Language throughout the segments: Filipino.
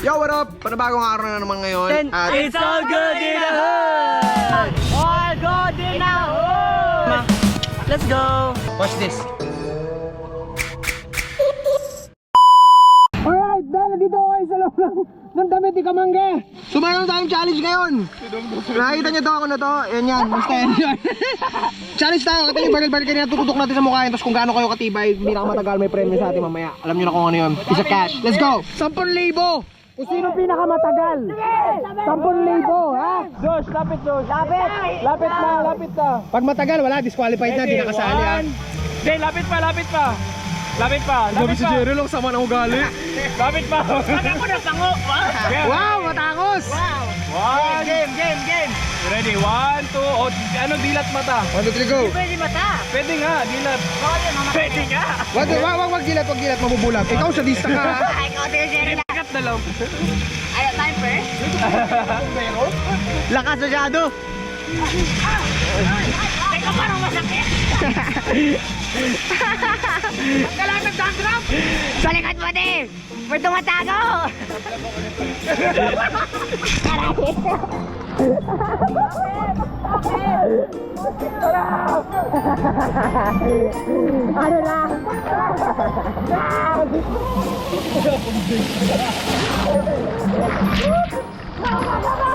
Yo, what up? Panabagong araw na naman ngayon. It's all good in the hood! All good in the hood! Let's go! Watch this. Alright, dahil dito ako sa loob ng damit ni Kamangge. So mayroon tayong challenge ngayon. Nakikita niyo to, ako na to. Yan. Basta yan. Challenge tayo. Kasi yung baril-baril kanina tututok natin sa mukha yun. Tapos kung gaano kayo katibay, hindi na matagal may premyo sa atin mamaya. Alam niyo na kung ano yun. Isa cash. Let's go! 10,000! Kung sino pinakamatagal? 10,000, ha? Josh, lapit Josh. Lapit! Lapit na. Pag matagal, wala. Disqualified na. Di nakasali ha. Hindi, lapit pa. Sabi si Jerry lang, sama ng ugali. Lapit pa. Saka ko na pango. Wow, matangos! One. Game. Ready? 1, 2, oh, ano dilat mata? 1, 2, 3, go! Pwede mata. Pwede nga, dilat. Pwede nga. Wag gilat, mabubulat. Ikaw sa lista ka ha. Ay, ikaw din, Jerry. Kakat na lang. Ay, time first. Lakas masyado. Teka, parang masakit. Kailangan nagdagrap. Sa likod mo din. May tumatago. Ano na?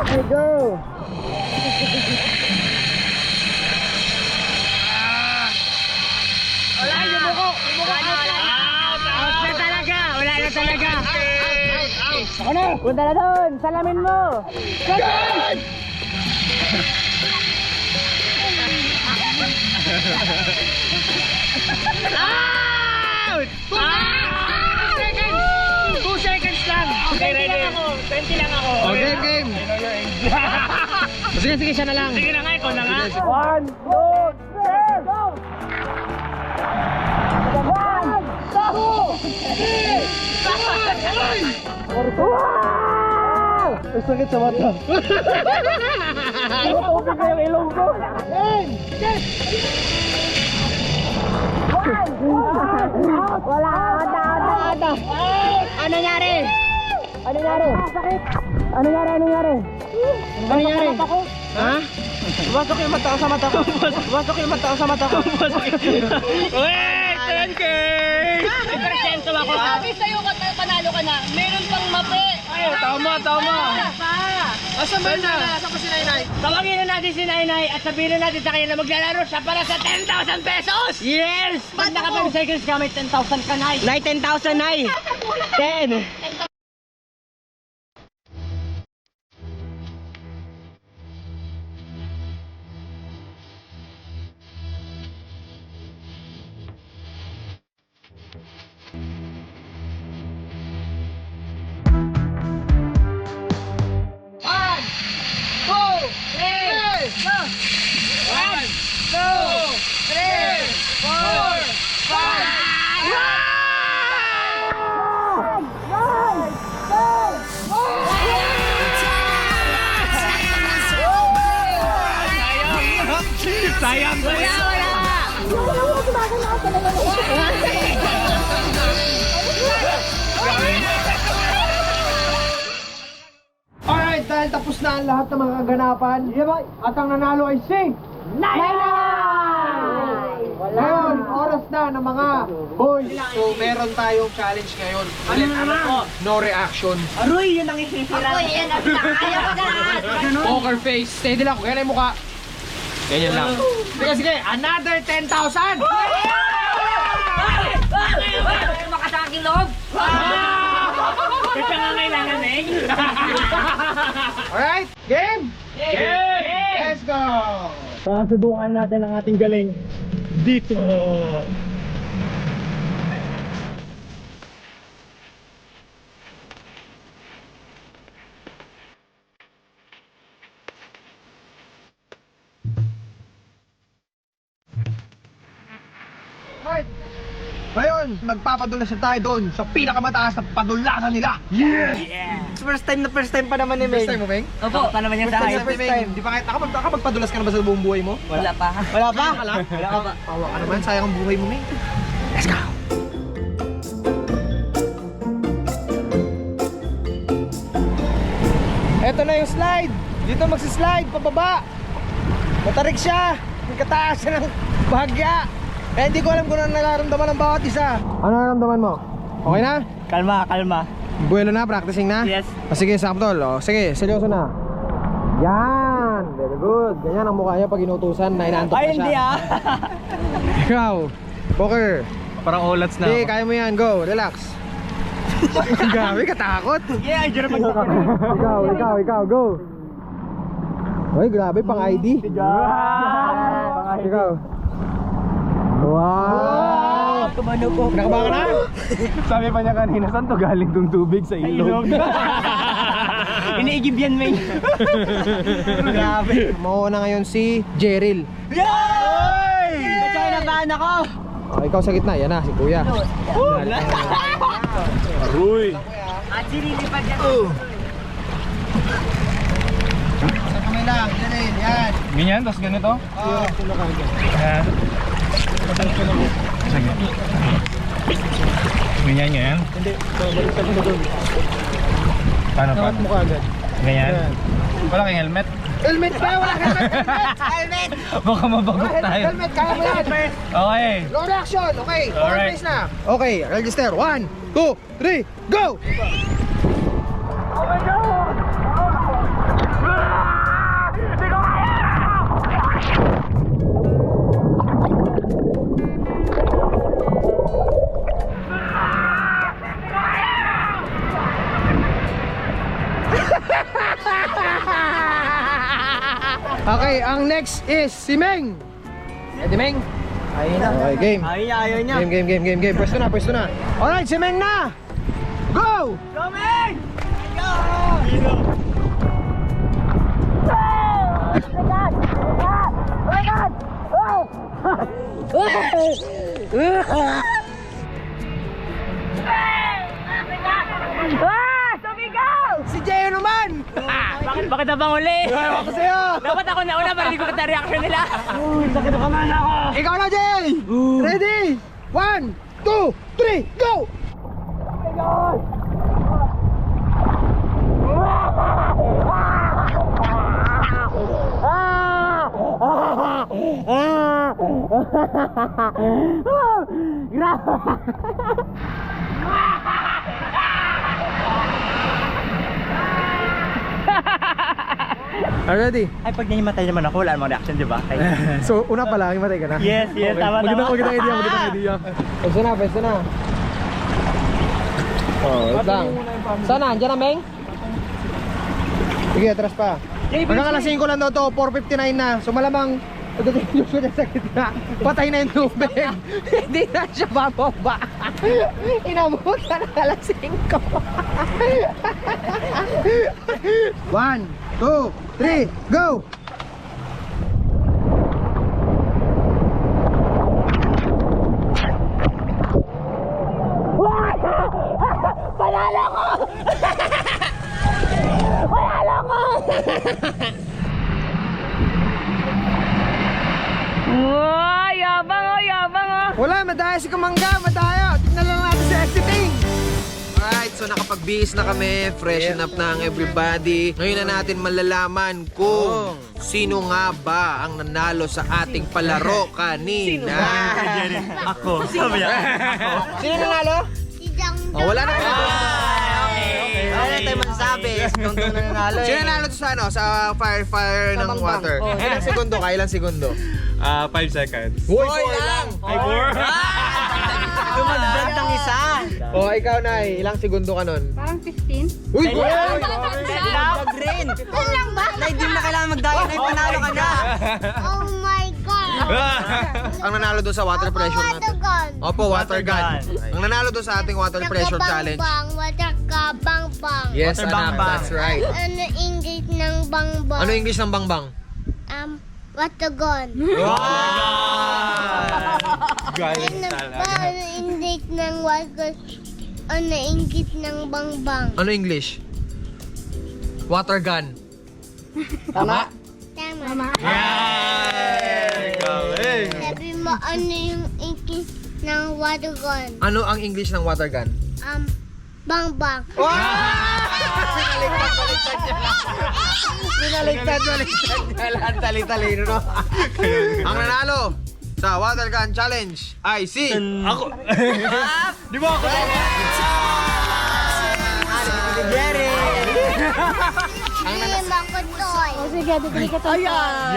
Hey, go! Wala yung buko! Wala na talaga! Ako na! Punta na doon! Salamin mo! Salamin! Out! 2 seconds lang! Okay, ready? 20 lang ako! Okay, game. Sige, siya na lang. Sige na nga, ikaw na nga. 1, 2, 3, go! 1, 2, 3! Wow! Ang sakit sa mata. Tubig na yung ilong ko! Wala! Ata! Ano nangyari? Ano nangyari? Ano nangyari? Ha? Wasok yung mata ko sa mata ko. Wait, 10K! May presento ako. Sabi sa'yo, panalo ka na. Meron pang mape. Ay, tama. Asa ba na? Asa pa si Nainay? Tawagin na natin si Nainay at sabihin na natin sa kanya na maglalaro siya para sa 10,000 pesos! Yes! Pag naka 10 seconds ka, may 10,000 ka, Nay. Nay, 10,000, Nay. 10. Sayang ko yan. Alright, dahil tapos na ang lahat ng mga kaganapan, at ang nanalo ay si Ngayon, oras na ng mga boys. So, meron tayong challenge ngayon. No reaction. Aroy, yun ang isisira. Aroy, yan ang ayaw ko na. Poker face. Steady lang. Kung yan ay mukha. Ganyan lang. Sige. Another 10,000! Makasakit loob. Ito nga kailangan eh. Alright, game? Let's go! Subukan natin ang ating galing dito. Right. Ngayon, magpapadulas na tayo doon sa pinakamataas na padulasan nila. First time pa naman ni Meng. First time mo, Meng? Opo, pa naman niya sa akin. First time. Di pa kahit nakapagpadulas ka na ba sa buong buhay mo? Wala pa. Wala pa? Wala pa. Tawa ka naman, sayang ang buhay mo, Meng. Let's go! Eto na yung slide. Dito magsislide, pababa. Matarik siya. May kataas siya ng bahagya. Eh, hindi ko alam kung ano nararamdaman ng bawat isa. Ano nararamdaman mo? Okay na? Kalma, kalma. Buwelo na, practicing na? Yes. Sige, Samtol. Sige, seryoso na. Yan! Very good. Ganyan ang mukha niya pag inutusan na inaantok na siya. Ay, hindi ah. Ikaw, Poker. Parang olats na Sige, ako. kaya mo yan. Go, relax. Grabe, katakot. Yeah, dyan na Ikaw, go. Uy, grabe, pang ID. Ikaw. Wow! Tumano ko. Nakabahan ka na? Sabi pa niya kanina, saan to galing tong tubig sa ilog? Iniigib yan, May. Grabe. Mauna ngayon si Jeryl. Yay! Kaya nabahan ako. Ikaw sa gitna, yan na, si Kuya. Aruy! At sinilipad yan. Sa kamay lang, Jeryl, yan. Ganyan, tapos ganito? Oo, puno ka. Ayan. Sige. Ganyan, ganyan? Hindi, balik mo doon. Paano pa? Angat mo ka agad. Ganyan? Wala kang helmet? Helmet ba? Wala ka helmet! Baka mabagot tayo. Helmet, kaya mo yan. Okay. Long reaction, okay. Alright. Alright. Na. Okay, register. 1, 2, 3, go! Okay, ang next is si Meng. Ready, Meng? Ayun na. Okay, game. Ayaw niya. Game. Pwesto na. Alright, si Meng na! Go! Coming! Si Jay naman! Bakit na bang uli? Ewan ko sa'yo! Dapat ako nauna para hindi ko kita reaction nila. Sakit na kaman ako. Ikaw na, Jay! Ready? 1, 2, 3, go! Ready? Ay, pag nahimatay naman ako, wala namang reaction, di ba? So, una pa lang, matay ka na. Yes, tama. Magandang idea. Pwesto na. Oh, wait lang. Sana, andyan na, Meng? Sige, atras pa. Hanggang alas 5 lang daw to, 4:59 na. So malamang, pagdating yung suya sa gitna, patay na yung tubig. Hindi na siya bababa. Inabutan na alas 5. 1, 2, 3, go! Wow, yabang oh. Wala, madaya si Kamangga, madaya. Tignan lang natin sa editing. Alright, so nakapagbihis na kami, freshen up na ang everybody. Ngayon na natin malalaman kung sino nga ba ang nanalo sa ating palaro kanina. Ako. Sabi niya. Sino nanalo? Si Jang Oh, wala na kayo. Okay. Wala na tayo masasabi. Tungtong na nanalo Sino nanalo to sa ano? Sa fire ng water. Ilang segundo ka? Ilang segundo? 5 seconds. Uy, 4 lang. Ay, 4? Lumagdag ng isa. Oh, ikaw na ilang segundo ka nun? Parang 15. Uy! Lumagdag rin. Yan lang ba? Nay, di mo na kailangan magdayo. Nay, panalo ka na. Oh my God! Ang nanalo doon sa water pressure natin. Watergun. Opo, water gun. Ang nanalo doon sa ating water pressure challenge. Water ka bang. Yes, Water anak, bang-bang. that's right. Ano English ng bang? Ano English ng bangbang? Watergun. Galing Ano talaga. ba? Ano English ng water? Ano English ng bang? Ano English? Water gun. Tama? Tama. Galing! Sabi mo ano yung English ng watergun? Ano ang English ng water gun? Bang. Wow! Binaligtad. Lahat tali-talino, no? Ang nanalo sa water gun challenge ay si... Ako. Di ba ako? Jerry! Hindi, makutoy. Sige, bibili ka to. Yan.